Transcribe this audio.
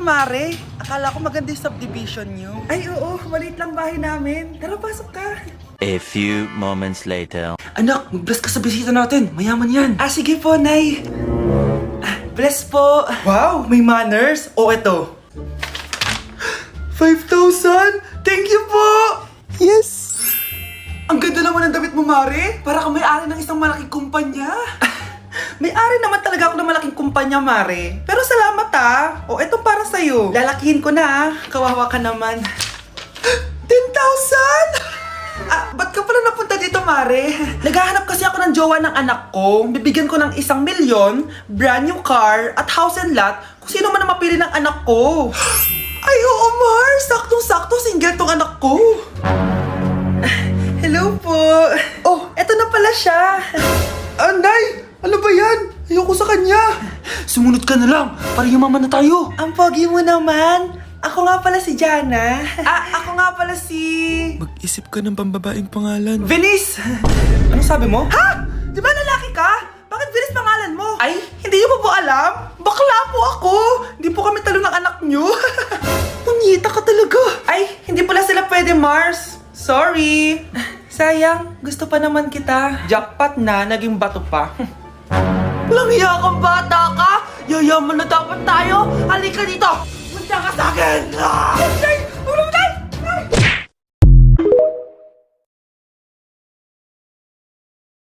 Mare. Akala ko maganda yung subdivision nyo. Ay, oo. Maliit lang bahay namin. Tara, pasok ka. A few moments later. Anak, mag-bless ka sa bisita natin. Mayaman yan. Ah, sige po, Nay. Bless po. Wow, may manners. O, eto. 5,000? Thank you po! Yes! Ang ganda naman ng damit mo, Mare. Para kang may-ari ng isang malaking kumpanya. May-ari naman talaga ako ng malaking kumpanya, Mare. Pero salamat O, eto para sa'yo. Lalakihin ko na Kawawa ka naman. 10,000? Ba't ka pala napunta dito, Mare? Naghahanap kasi ako ng jowa ng anak ko. Bibigyan ko ng 1,000,000, brand new car, at house and lot kung sino man ang mapili ng anak ko. Ay, oo, Mar! Saktong-sakto, single tong anak ko. Hello po. Oh, eto na pala siya. Nay! Ano ba yan? Ayoko sa kanya. Sumunod ka na lang, para yumaman na tayo. Ang pogi mo naman. Ako nga pala si Jana. Ako nga pala si... Mag-isip ka ng pambabaeng pangalan. Venice! Anong sabi mo? Ha? Di ba lalaki ka? Bakit Venice pangalan mo? Ay, hindi niyo po alam? Bakla po ako! Hindi po kami talo ng anak niyo. Punyita ka talaga. Ay, hindi pala sila pwede, Mars. Sorry. Sayang, gusto pa naman kita. Jackpot na, naging bato pa. Walang hiya kang bata ka! Yayaman na dapat tayo! Halika dito! Punta ka sa akin!